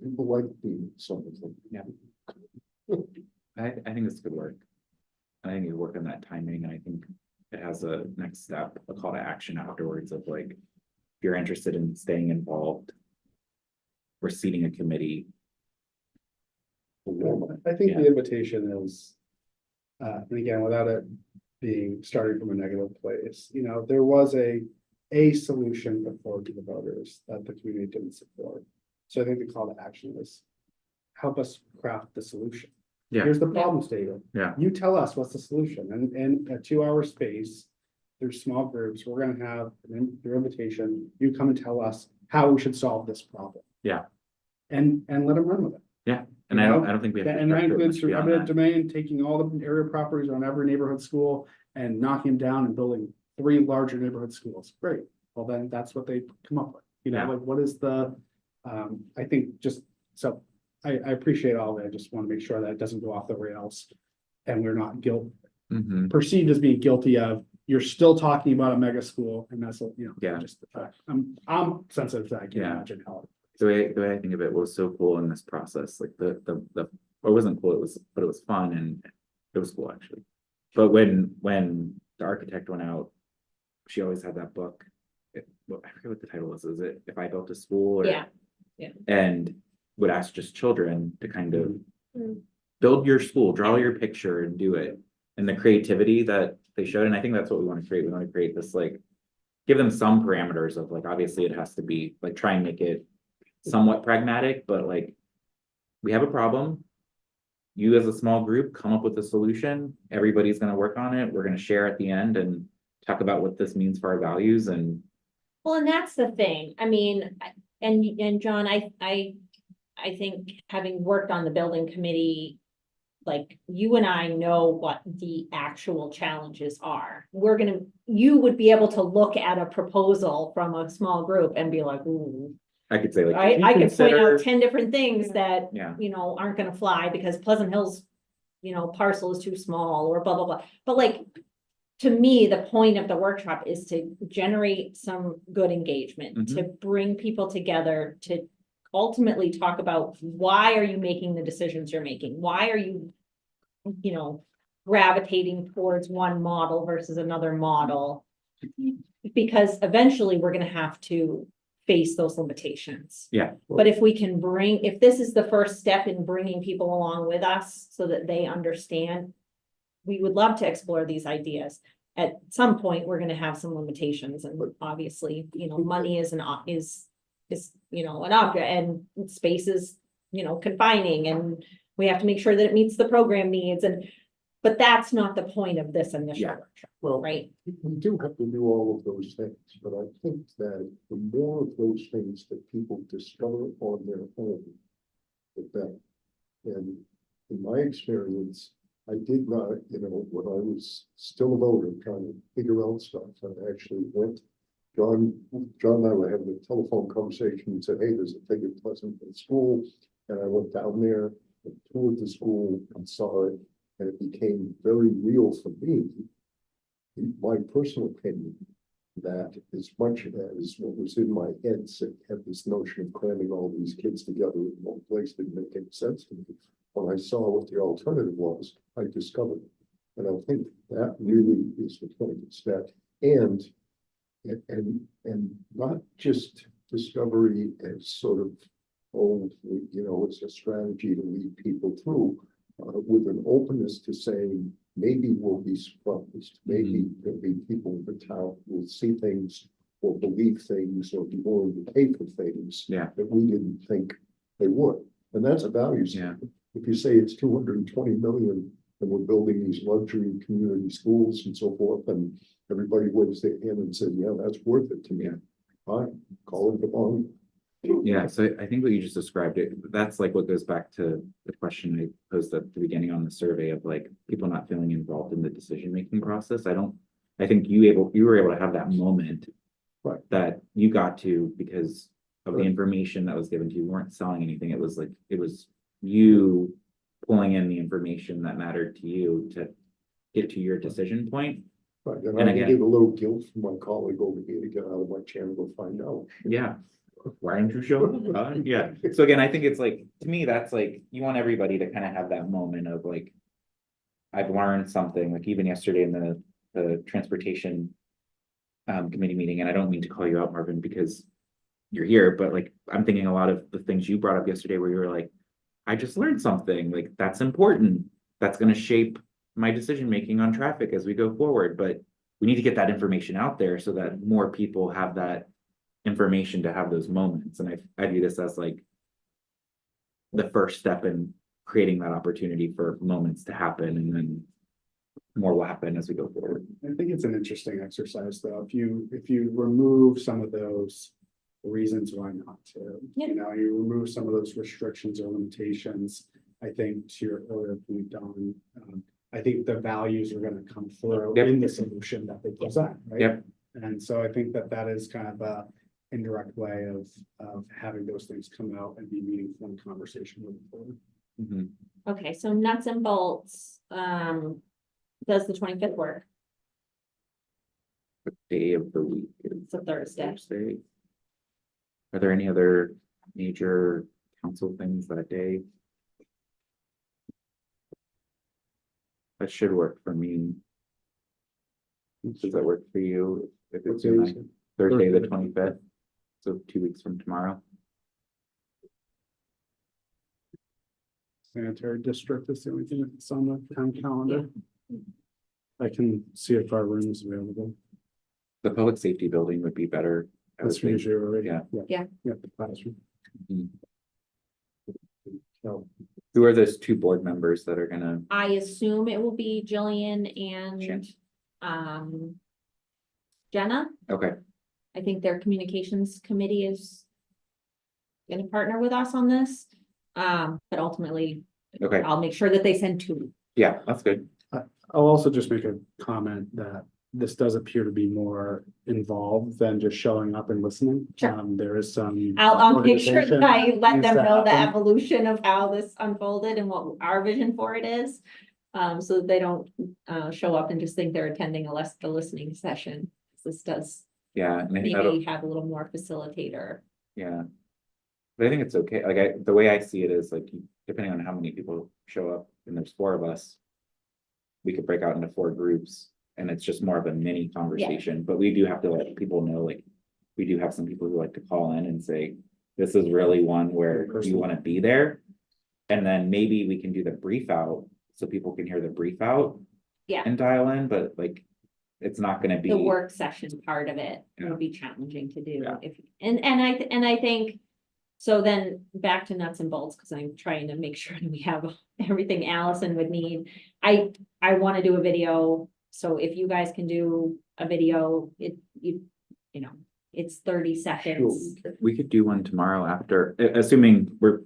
People like demons, some of them. Yeah. I think this could work. I think you work on that timing, and I think it has a next step, a call to action afterwards of like, if you're interested in staying involved. We're seating a committee. I think Yeah. the invitation is, and again, without it being starting from a negative place, there was a solution put forward to the voters that the community didn't support. So I think the call to action is help us craft the solution. Yeah. Here's the problem statement. Yeah. You tell us what's the solution, and in a 2-hour space, there's small groups, we're gonna have your invitation, you come and tell us how we should solve this problem. Yeah. And let them run with it. And You I know, don't think we have. to And that structure it includes much through beyond eminent that. domain, taking all the area properties on every neighborhood school and knocking them down and building 3 larger neighborhood schools. Great. Well, then that's what they come up with. Yeah. Like what is the, I think just, so I appreciate all of it. I just want to make sure that it doesn't go off the rails. And we're not Mhm. perceived as being guilty of, you're still talking about a mega school and that's, Yeah. just, I'm sensitive to that. I can Yeah. imagine how. The way I think of it was so cool in this process, like it wasn't cool, but it was fun and it was cool actually. But when the architect went out, she always had that book. I forget what the title was. Is it If I Built a School? Or, Yeah. and would ask just children to kind of Mm. build your school, draw your picture and do it. And the creativity that they showed, and I think that's what we want to create. We want to create this like, give them some parameters of like, obviously it has to be like, try and make it somewhat pragmatic, but like, we have a problem. You as a small group, come up with a solution. Everybody's gonna work on it. We're gonna share at the end and talk about what this means for our values and. Well, and that's the thing. I mean, and John, I think having worked on the building committee, like you and I know what the actual challenges are. You would be able to look at a proposal from a small group and be like, ooh. I could say like. I if you could point consider- out 10 different things that, Yeah, aren't gonna fly because Pleasant Hills, parcel is too small or blah, blah, blah. But like, to me, the point of the workshop is to generate some good engagement, to bring people together, to ultimately talk about why are you making the decisions you're making? Why are you, gravitating towards one model versus another model? Because eventually we're gonna have to face those limitations. Yeah. But if this is the first step in bringing people along with us so that they understand, we would love to explore these ideas. At some point, we're gonna have some limitations and obviously, money is an object and space is, confining and we have to make sure that it meets the program needs but that's not the point of this initial Yeah. workshop, Well, right? we do have to do all of those things, but I think that the more of those things that people discover on their own, the better. And in my experience, I did not, when I was still a voter trying to figure out stuff, I actually went John and I were having a telephone conversation and said, hey, there's a thing at Pleasantville School. And I went down there, and toured the school and saw it, and it became very real for me. In my personal opinion, that as much as what was in my head had this notion of cramming all these kids together in one place didn't make any sense to me. When I saw what the alternative was, I discovered it. And I think that really is the point, it's that, and not just discovery as sort of, oh, you know, it's a strategy to lead people through, with an openness to saying, maybe we'll be surprised, maybe there'll be people in the town who will see things or believe things or be willing to pay for things Yeah. that we didn't think they would. And that's a value statement. If you say it's 220 million and we're building these luxury community schools and so forth, and everybody waves their hand and says, yeah, that's worth it to me. Fine, call it the bond. Yeah, so I think what you just described it, that's like what goes back to the question I posed at the beginning on the survey of like people not feeling involved in the decision-making process. I think you were able to have that moment. Right. That you got to because of the Right. information that was given to you. You weren't selling anything. It was like, it was you pulling in the information that mattered to you to get to your decision point. Right, And and I again- get a little guilt from my colleague over here to get out of my chair and go find out. Yeah. Why aren't you showing up? Yeah, so again, I think it's like, to me, that's like, you want everybody to kind of have that moment of like. I've learned something, like even yesterday in the transportation. Committee meeting, and I don't mean to call you out, Marvin, because. You're here, but like, I'm thinking a lot of the things you brought up yesterday where you were like. I just learned something, like, that's important, that's gonna shape my decision making on traffic as we go forward, but. We need to get that information out there so that more people have that information to have those moments, and I view this as like. The first step in creating that opportunity for moments to happen, and then. More will happen as we go forward. I think it's an interesting exercise, though, if you remove some of those reasons why not to. Yeah. You know, you remove some of those restrictions or limitations, I think to your earlier point, Don, I think the values are gonna come through Yep. in the solution that they present, right? Yep. And so I think that is kind of a indirect way of having those things come out and be meaningful in conversation moving forward. Mhm. Okay, so nuts and bolts, does the 25th work? What day of the week is It's a Thursday. Thursday? Are there any other major council things that day? That should work for me. Does that work for you? If it's Okay. tonight? Thursday, the Thursday. 25th, so 2 weeks from tomorrow. Sanitary district is the only thing that's on the town calendar. I can see if our room is available. The public safety building would be better. I would That's think. usually already. Yeah. Yeah. Yeah, the classroom. Mhm. So, Who are those two board members that are gonna? I assume it will be Jillian Sure. and, Jenna. Okay, I think their communications committee is gonna partner with us on this. But ultimately, okay, I'll make sure that they send two. yeah, that's good. I'll also just make a comment that this does appear to be more involved than just showing up and listening. Sure. There is some. I'll make sure that I let needs them to know the happen. evolution of how this unfolded and what our vision for it is. So that they don't, show up and just think they're attending a listening session. This does Yeah, and I think that'll, maybe have a little more facilitator. yeah. But I think it's okay, like the way I see it is like, depending on how many people show up, and there's 4 of us. We could break out into 4 groups, and it's just more of a mini conversation, but we do have to let people know, like. We do have some people who like to call in and say, this is really one where you Personal. wanna be there. And then maybe we can do the brief out, so people can hear the brief out. Yeah. And dial in, but like, it's not gonna be. The work session part of it Yeah. would be challenging to do Yeah. if, and I think. So then back to nuts and bolts, because I'm trying to make sure that we have everything Allison would need. I want to do a video, so if you guys can do a video, you know, it's 30 seconds. We could do one tomorrow after, assuming we're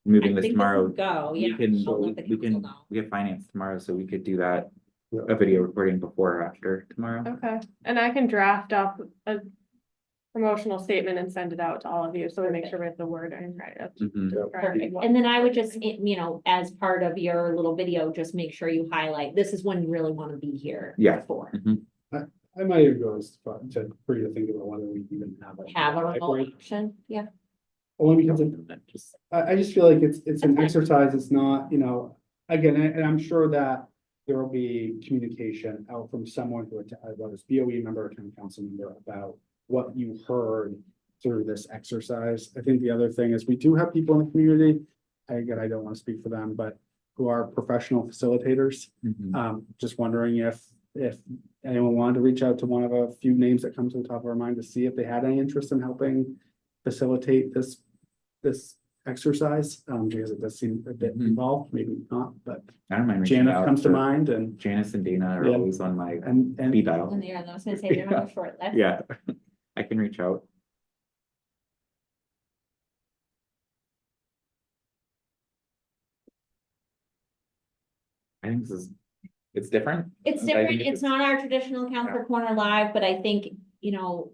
moving I this think tomorrow. would go, We yeah. can, I'll let the we can, council know. we have finance tomorrow, so we could do that, Yeah. a video recording before or after tomorrow. Okay, and I can draft up a promotional statement and send it out to all of you, so we make sure we have the wording right. Mhm. Perfect. And then I would just, you know, as part of your little video, just make sure you highlight, this is when you really want to be here. Yeah. For. I might even go as far to, for you to think about whether we even have. Have a remote hybrid. option, yeah. Only because Just- I just feel like it's an That's exercise, it's not, you know, again, and I'm sure that there will be communication out from someone who, whether it's BOE member or county council member, about what you heard through this exercise. I think the other thing is we do have people in the community, again, I don't want to speak for them, but who are professional facilitators. Mhm. Just wondering if anyone wanted to reach out to one of a few names that come to the top of our mind to see if they had any interest in helping facilitate this exercise, because it does seem a bit Mhm. involved, maybe not, but I don't mind reaching Janet out comes to mind and, Janice and Dana are Yeah. always on my and, speed and dial. And yeah, I was gonna say, they're on a short list. Yeah, I can reach out. I think this is, it's different. It's I different, think it's not our traditional Counselor Corner Live, but I think, you know,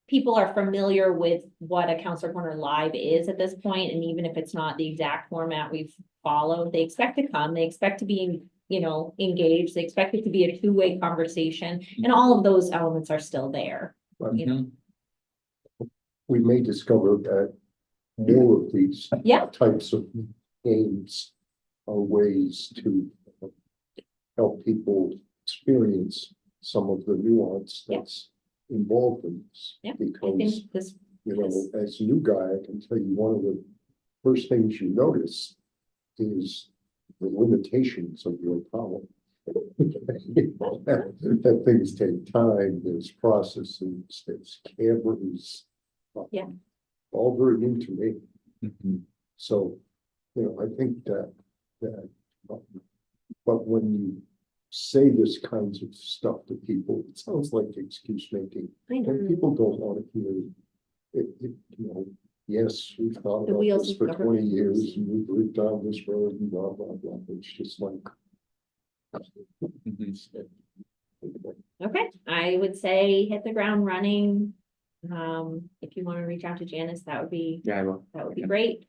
people are familiar with what a Counselor Corner Live is at this point, and even if it's not the exact format we've followed, they expect to come, they expect to be, you know, engaged, they expect it to be a two-way conversation, and all of those elements are still there. You know. Mhm. We may discover that more of these Yeah. types of games are ways to help people experience some of the nuance Yeah. that's involved in this. Yeah, I Because, think this, you know, yes. as a new guy, I can tell you one of the first things you notice is the limitations of your power. That things take time, there's processes, there's cameras. Yeah. All very new to me. Mhm. So, you know, I think that, but when you say this kinds of stuff to people, it sounds like excuse making. I know. And people don't want to hear it, you know, yes, we've thought The about wheels this of for government 20 years moves. and we've lived down this road and blah, blah, blah. It's just like. Mhm. Okay, I would say hit the ground running. If you want to reach out to Janice, that would be Yeah, I will. Okay. great.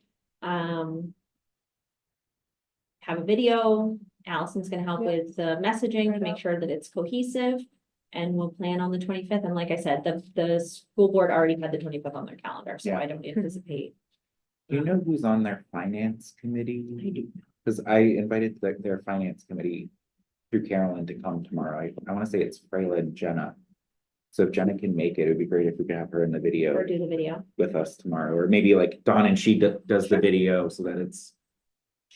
Have a video. Allison's gonna help Yeah. with the messaging to Right make up. sure that it's cohesive. And we'll plan on the 25th. And like I said, the school board already had the 25th on their calendar, so Yeah. I don't anticipate. Do you know who's on their finance committee? I do. Cause I invited their finance committee through Carolyn to come tomorrow. I wanna say it's Freyla and Jenna. So if Jenna can make it, it'd be great if we could have her in the video Or do the video. with us tomorrow, or maybe like Dawn and she does the Sure. video so that it's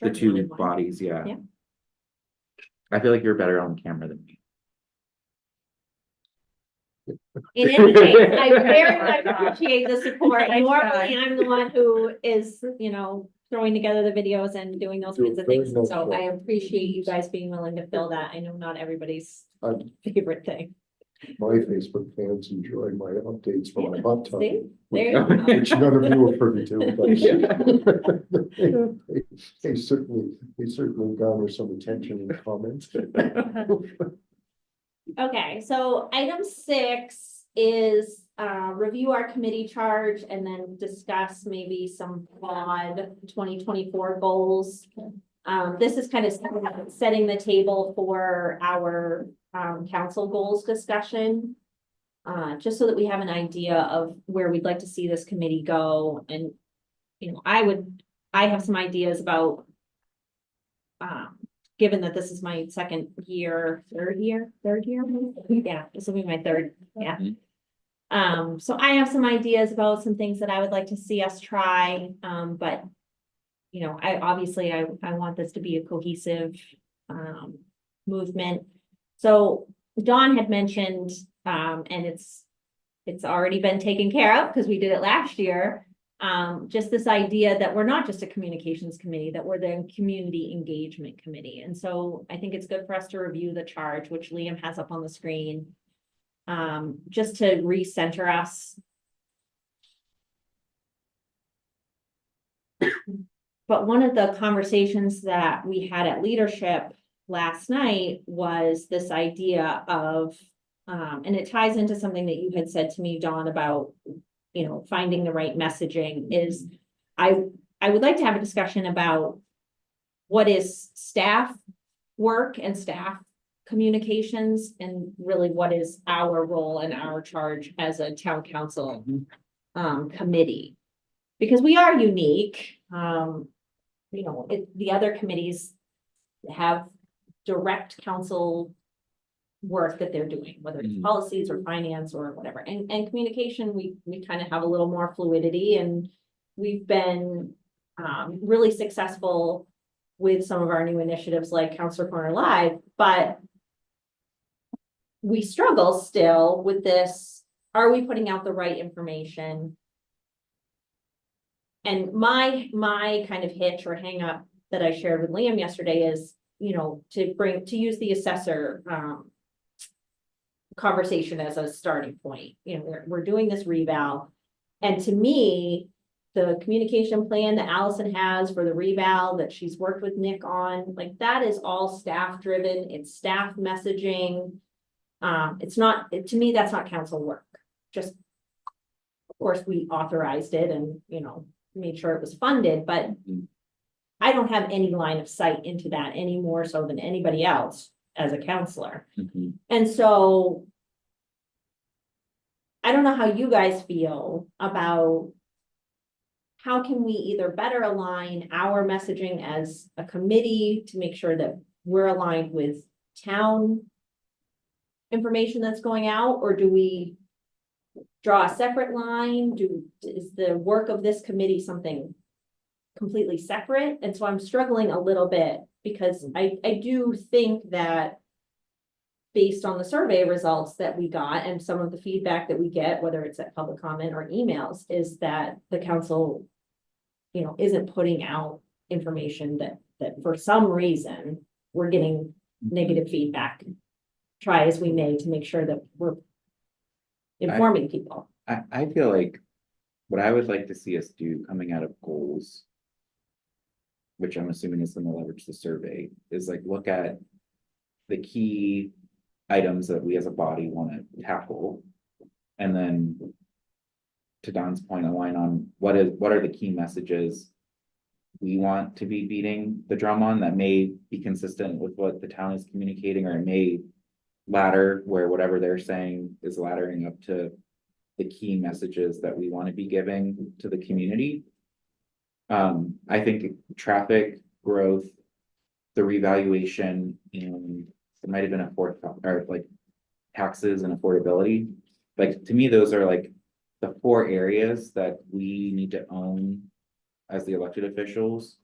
the Sure, two one and one. bodies, yeah. Yeah. I feel like you're better on camera than me. In any case, I very much appreciate the support. Nice Normally, try. I'm the one who is, you know, throwing together the videos and doing those You're kinds of very things. much So I welcome. appreciate you guys being willing to fill that. I know not everybody's I'm- favorite thing. My Facebook fans enjoy my updates from my hot tub. See? There you go. Which none of you are privy to. but Yeah. They certainly garner some attention and comments. Okay, so item 6 is review our committee charge and then discuss maybe some broad 2024 goals. This is kind of setting the table for our council goals discussion. Just so that we have an idea of where we'd like to see this committee go. And, you know, I have some ideas about given that this is my third year? Yeah, this will be my third, yeah. So I have some ideas about some things that I would like to see us try, but. You know, I want this to be a cohesive, movement. So Dawn had mentioned, and it's already been taken care of because we did it last year. Just this idea that we're not just a communications committee, that we're the community engagement committee. And so I think it's good for us to review the charge, which Liam has up on the screen. Just to recenter us. But one of the conversations that we had at leadership last night was this idea of and it ties into something that you had said to me, Dawn, about, finding the right messaging is I would like to have a discussion about what is staff work and staff communications and really what is our role and our charge as a town council committee. Because we are unique, the other committees have direct council work that they're doing, whether it's policies or finance or whatever. And communication, we kind of have a little more fluidity, and we've been really successful with some of our new initiatives like Counselor Corner Live, but we struggle still with this. Are we putting out the right information? And my kind of hitch or hang up that I shared with Liam yesterday is, to use the assessor conversation as a starting point. We're doing this reval. And to me, the communication plan that Allison has for the reval that she's worked with Nick on, like that is all staff driven. It's staff messaging. It's not, to me, that's not council work. Just, of course, we authorized it and, made sure it was funded, but I don't have any line of sight into that any more so than anybody else as a counselor. And so I don't know how you guys feel about how can we either better align our messaging as a committee to make sure that we're aligned with town information that's going out, or do we draw a separate line? Is the work of this committee something completely separate? And so I'm struggling a little bit because I do think that based on the survey results that we got and some of the feedback that we get, whether it's at public comment or emails, is that the council, isn't putting out information that for some reason we're getting negative feedback. Try as we may to make sure that we're informing people. I feel like what I would like to see us do coming out of goals, which I'm assuming is going to leverage the survey, is like look at the key items that we as a body want to tackle. And then to Don's point, align on what are the key messages we want to be beating the drum on that may be consistent with what the town is communicating, or it may ladder where whatever they're saying is laddering up to the key messages that we want to be giving to the community. I think traffic growth, the revaluation, and there might have been a fourth, or like taxes and affordability. Like to me, those are like the 4 areas that we need to own as the elected officials.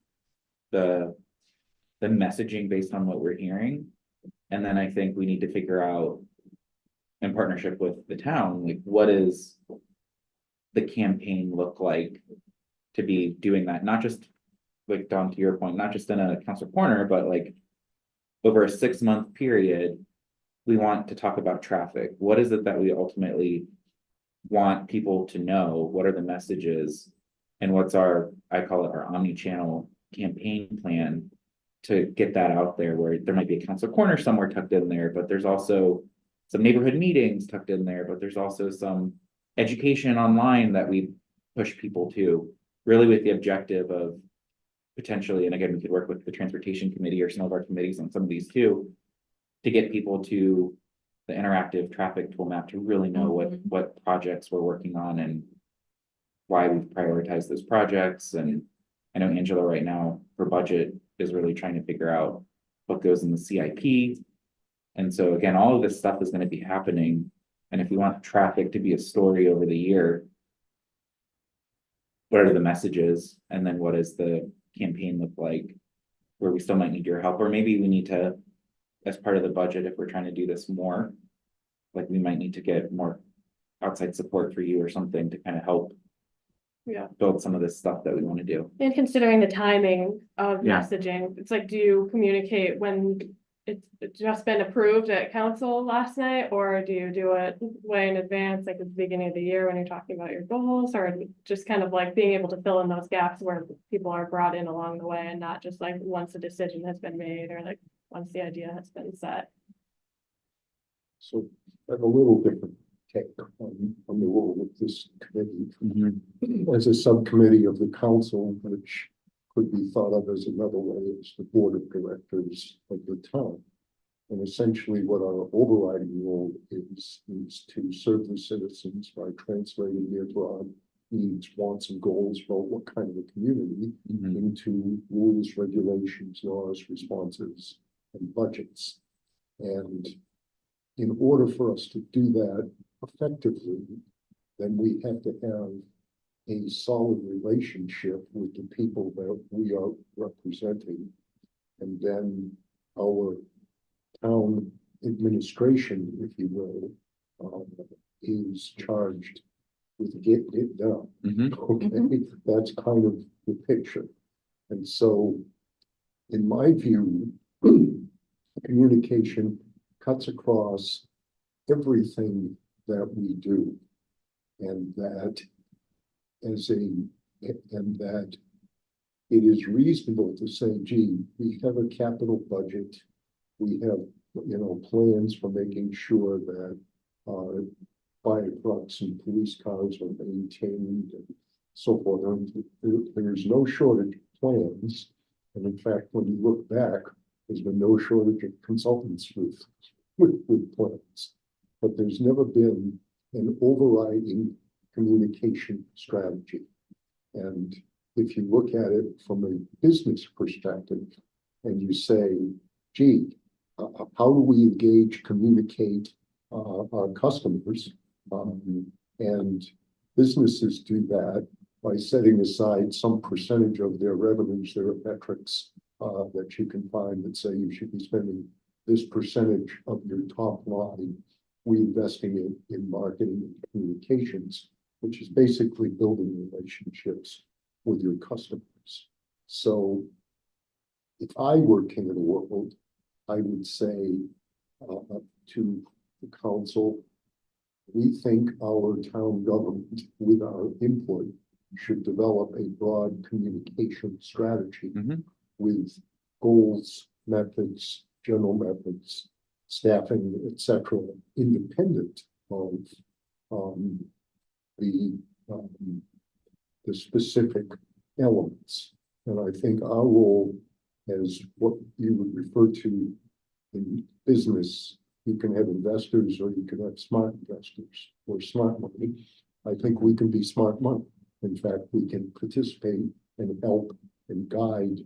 The messaging based on what we're hearing. And then I think we need to figure out in partnership with the town, like what does the campaign look like to be doing that? Not just like Don, to your point, not just in a council corner, but like over a 6-month period, we want to talk about traffic. What is it that we ultimately want people to know? What are the messages? And what's our, I call it our omni-channel campaign plan to get that out there, where there might be a council corner somewhere tucked in there, but there's also some neighborhood meetings tucked in there, but there's also some education online that we push people to, really with the objective of potentially, and again, we could work with the transportation committee or some of our committees on some of these too, to get people to the interactive traffic tool map to really know what projects we're working on and why we've prioritized those projects. And I know Angela right now for budget is really trying to figure out what goes in the CIP. And so again, all of this stuff is going to be happening. And if we want traffic to be a story over the year, what are the messages? And then what does the campaign look like, where we still might need your help? Or maybe we need to, as part of the budget, if we're trying to do this more, like we might need to get more outside support for you or something to kind of help build some of this stuff that we want to do. And considering the timing of Yeah. messaging, it's like, do you communicate when it's just been approved at council last night? Or do you do it way in advance, like at the beginning of the year when you're talking about your goals? Or just kind of like being able to fill in those gaps where people are brought in along the way, and not just like once a decision has been made, or like once the idea has been set? So I have a little different take on the role of this committee. As a subcommittee of the council, which could be thought of as another way as the board of directors of the town. And essentially what our overriding role is to serve the citizens by translating their broad needs, wants, and goals about what kind of a community into rules, regulations, laws, responses, and budgets. And in order for us to do that effectively, then we have to have a solid relationship with the people that we are representing. And then our town administration, if you will, is charged with getting it done. Okay, that's kind of the picture. And so, in my view, communication cuts across everything that we do. And that it is reasonable to say, gee, we have a capital budget. We have, plans for making sure that fire trucks and police cars are maintained and so forth. And there's no shortage of plans. And in fact, when you look back, there's been no shortage of consultants with plans. But there's never been an overriding communication strategy. And if you look at it from a business perspective and you say, gee, how do we engage, communicate our customers? And businesses do that by setting aside some percentage of their revenues. There are metrics that you can find that say you should be spending this percentage of your top line reinvesting in marketing and communications, which is basically building relationships with your customers. So if I were king of the world, I would say to the council, we think our town government, with our input, should develop a broad communication strategy with goals, methods, general methods, staffing, etc., independent of the specific elements. And I think our role as what you would refer to in business, you can have investors or you can have smart investors or smart money. I think we can be smart money. In fact, we can participate and help and guide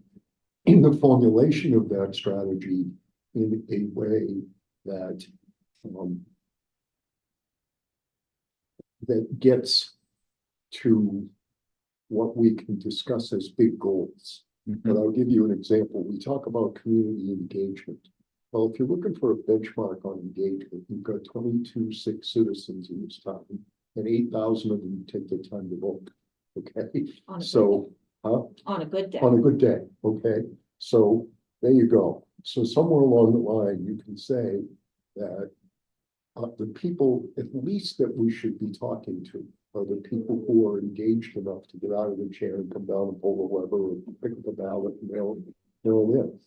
in the formulation of that strategy in a way that that gets to what we can discuss as big goals. But I'll give you an example. We talk about community engagement. Well, if you're looking for a benchmark on engagement, you've got 22 citizens in this town, and 8,000 of them take the time to vote. Okay, so on a good day. on a good day. Okay, so there you go. So somewhere along the line, you can say that the people, at least that we should be talking to, are the people who are engaged enough to get out of the chair and come down and pull the lever or pick up the ballot and mail in.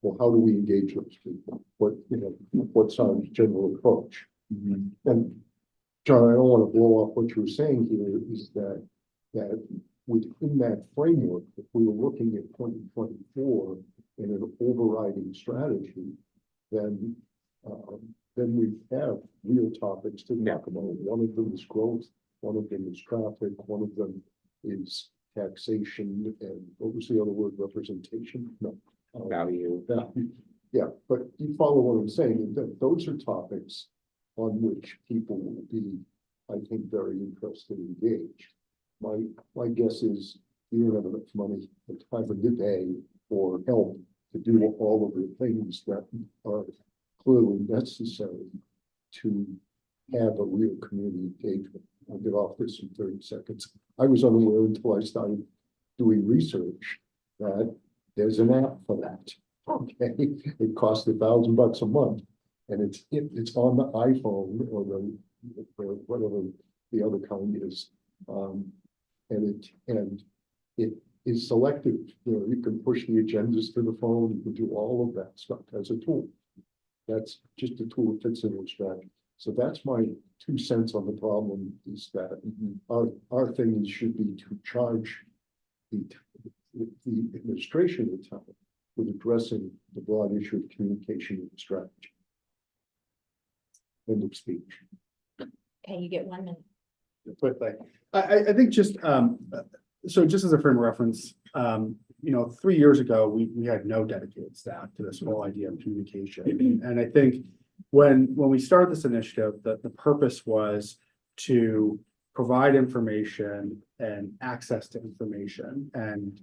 Well, how do we engage those people? What's our general approach? And John, I don't want to blow off what you were saying here, is that within that framework, if we were looking at 2024 in an overriding strategy, then we have real topics to talk about. One of them is growth, one of them is traffic, one of them is taxation, and what was the other word? Representation? No. Value. Yeah, but you follow what I'm saying. Those are topics on which people will be, I think, very interested and engaged. My guess is you don't have enough money or time of the day or help to do all of the things that are clearly necessary to have a real community engagement. I'll get off this in 30 seconds. I was unaware until I started doing research that there's an app for that. Okay, it costs $1,000 a month, and it's on the iPhone or whatever the other kind is, and it is selective. You can push the agendas to the phone. You can do all of that stuff as a tool. That's just a tool that fits in your strategy. So that's my 2 cents on the problem, is that our thing should be to charge the administration of the town with addressing the broad issue of communication and strategy. End of speech. Okay, you get 1 minute. Quickly, I think just, so just as a frame of reference, 3 years ago, we had no dedicated staff to this whole idea of communication. And I think when we started this initiative, the purpose was to provide information and access to information and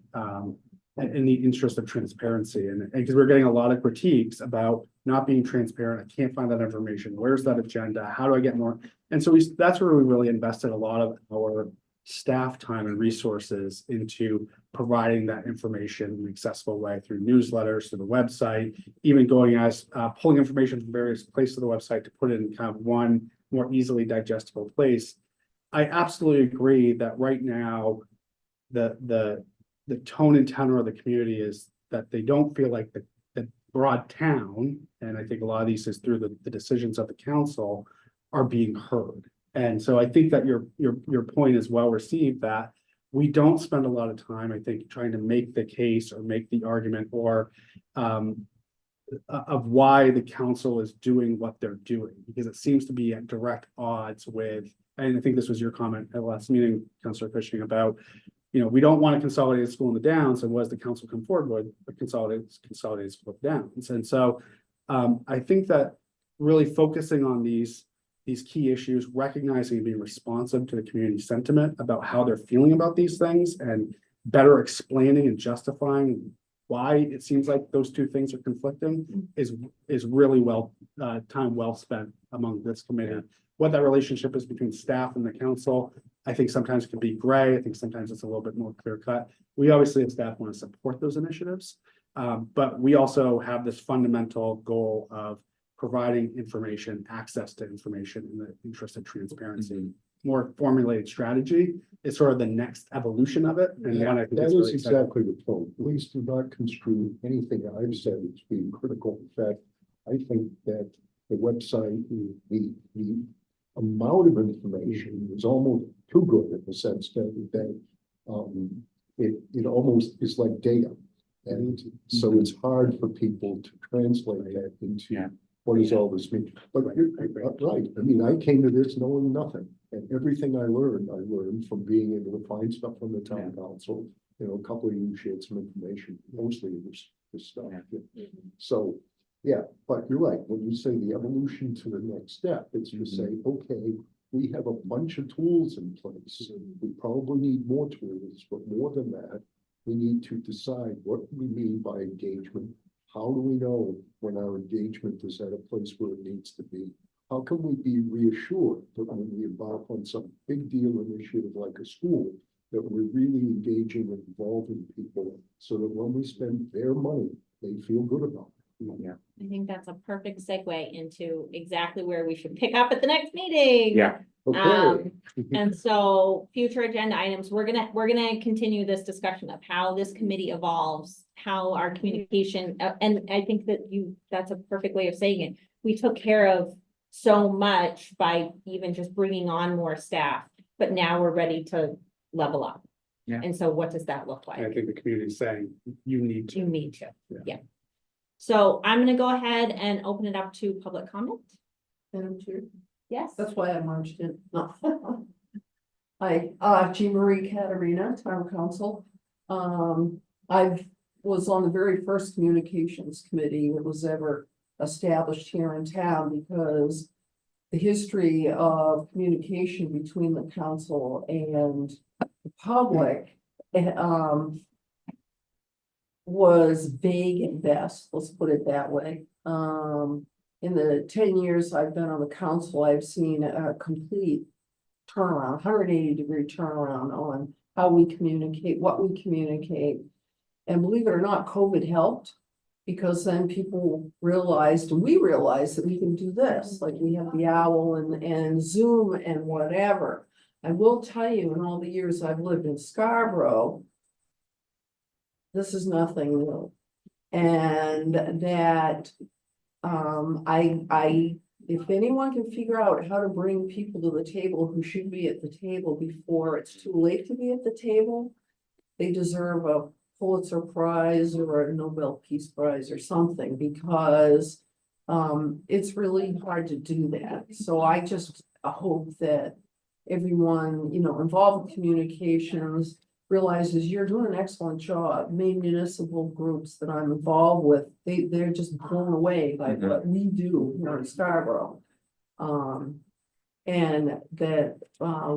in the interest of transparency. And because we're getting a lot of critiques about not being transparent, I can't find that information. Where's that agenda? How do I get more? And so that's where we really invested a lot of our staff time and resources into providing that information in an accessible way through newsletters, through the website, even going as pulling information from various places of the website to put it in kind of one more easily digestible place. I absolutely agree that right now, the tone and tenor of the community is that they don't feel like the broad town, and I think a lot of these is through the decisions of the council, are being heard. And so I think that your point is well received, that we don't spend a lot of time, I think, trying to make the case or make the argument or of why the council is doing what they're doing, because it seems to be at direct odds with, and I think this was your comment at the last meeting, Councilor Cushing, about, we don't want to consolidate school in the Downs, and what does the council come forward with? A consolidated school of Downs. And so I think that really focusing on these key issues, recognizing and being responsive to the community sentiment about how they're feeling about these things, and better explaining and justifying why it seems like those two things are conflicting is really time well spent among this committee. What that relationship is between staff and the council, I think sometimes can be gray. I think sometimes it's a little bit more clear cut. We obviously as staff want to support those initiatives, but we also have this fundamental goal of providing information, access to information in the interest of transparency. More formulated strategy is sort of the next evolution of it. And one I think That is is really exciting. exactly the point. Please do not construe anything I've said as being critical. In fact, I think that the website, the amount of information is almost too good in the sense that it almost is like data. And so it's hard for people to translate that into what does all this mean? But you're right. I mean, I came to this knowing nothing. And everything I learned from being able to find stuff from the town council. A couple of you shared some information, mostly this stuff. So, yeah, but you're right. When you say the evolution to the next step, it's to say, okay, we have a bunch of tools in place. We probably need more tools, but more than that, we need to decide what we mean by engagement. How do we know when our engagement is at a place where it needs to be? How can we be reassured that when we embark on some big deal initiative like a school, that we're really engaging and involving people so that when we spend their money, they feel good about it? I think that's a perfect segue into exactly where we should pick up at the next meeting. Okay. And so future agenda items, we're gonna continue this discussion of how this committee evolves, how our communication, and I think that's a perfect way of saying it. We took care of so much by even just bringing on more staff, but now we're ready to level up. Yeah. And so what does that look And I like? think the community is saying you need to. You need to, Yeah. yeah. So I'm gonna go ahead and open it up to public comment. Madam Chair, Yes. that's why I marched in. No. Hi, Jean Marie Caterina, Town Council. I was on the very first communications committee that was ever established here in town, because the history of communication between the council and the public was vague at best, let's put it that way. In the 10 years I've been on the council, I've seen a complete turnaround, 180-degree turnaround on how we communicate, what we communicate. And believe it or not, COVID helped, because then people realized, and we realized, that we can do this, like we have the OWL and Zoom and whatever. I will tell you, in all the years I've lived in Scarborough, this is nothing new. And that I if anyone can figure out how to bring people to the table who should be at the table before it's too late to be at the table, they deserve a Pulitzer Prize or a Nobel Peace Prize or something, because it's really hard to do that. So I just hope that everyone, involved in communications realizes you're doing an excellent job. Main municipal groups that I'm involved with, they're just blown away by what we do here in Scarborough. And that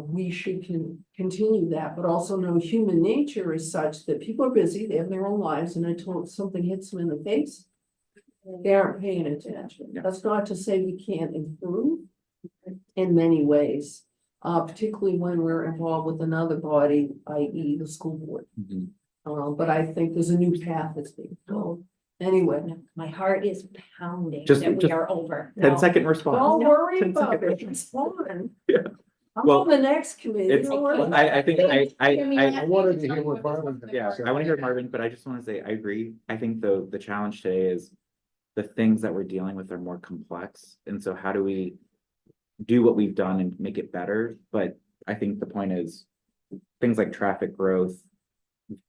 we should continue that, but also know human nature is such that people are busy, they have their own lives, and until something hits them in the face, they aren't paying attention. Yeah. That's not to say we can't improve in many ways, particularly when we're involved with another body, i.e. the school board. But I think there's a new path that's being followed. Anyway, My heart is pounding Just- that we just are over. 10-second response. don't worry 10 about seconds. it, it's fun. Yeah. I'm Well, on the next committee. It's, don't worry. I think, I wanted to hear what Marvin. had yeah, to say. I wanna hear Marvin, but I just wanna say, I agree. I think the challenge today is the things that we're dealing with are more complex, and so how do we do what we've done and make it better? But I think the point is, things like traffic growth,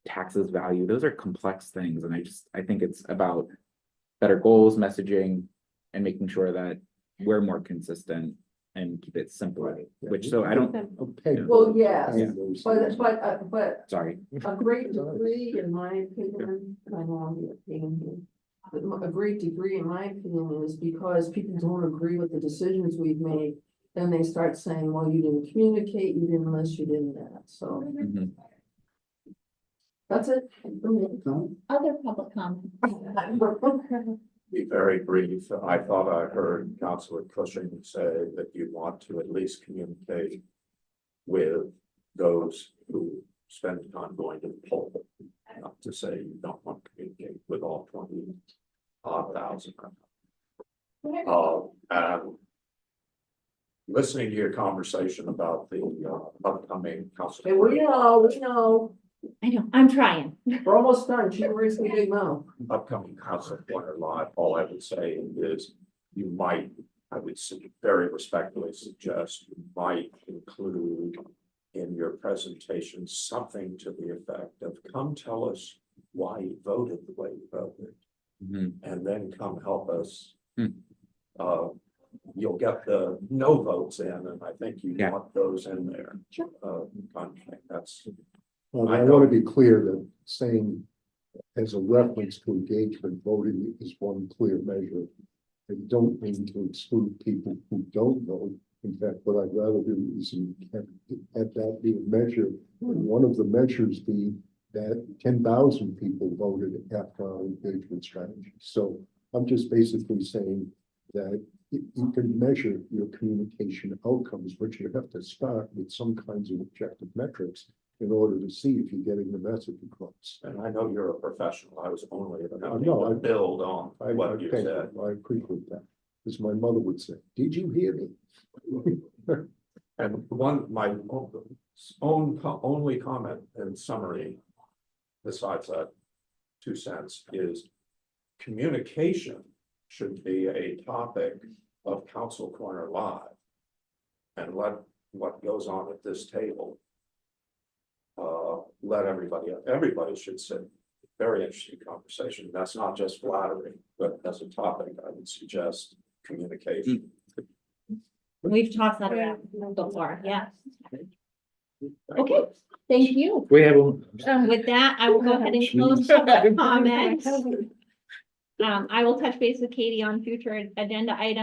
taxes value, those are complex things, and I think it's about better goals, messaging, and making sure that we're more consistent and keep it simple, Right, yeah. which, so I don't, Okay. Well, yes, Yeah. but sorry. a great degree, in my opinion, I know I'm here paying you. But a great degree, in my opinion, is because people don't agree with the decisions we've made. Then they start saying, well, you didn't communicate, you didn't this, you didn't that, so Mhm. that's it. for me. Other public comment. Be very brief. I thought I heard Councilor Cushing say that you want to at least communicate with those who spend time going to the poll. Not to say you don't want to communicate with all 20,000. And listening to your conversation about the upcoming council. And we know, I know, I'm trying. we're almost done, she raised the big mouth. Upcoming council corner live, all I would say is you might, I would very respectfully suggest you might include in your presentation something to the effect of come tell us why you voted the way you voted, Mhm. and then come help us. Hmm. You'll get the no votes in, and I think you Yeah. want those in there. Sure. I think that's. Well, I want to be clear that saying as a reference to engagement voting is one clear measure. I don't mean to exclude people who don't vote. In fact, what I'd rather do is have that be a measure. And one of the measures be that 10,000 people voted after our engagement strategy. So I'm just basically saying that you can measure your communication outcomes, but you have to start with some kinds of objective metrics in order to see if you're getting the message across. And I know you're a professional. I was only attempting No, I- to build on I what you thank said. you. I appreciate that. As my mother would say, did you hear me? And my only comment in summary, besides that 2 cents, is communication should be a topic of Council Corner Live. And what goes on at this table. Let everybody should sit. Very interesting conversation. That's not just flattering, but as a topic, I would suggest communication. We've talked that around before, yeah. Okay, thank you. We have, With that, I will go ahead and close public comment. I will touch base with Katie on future agenda items.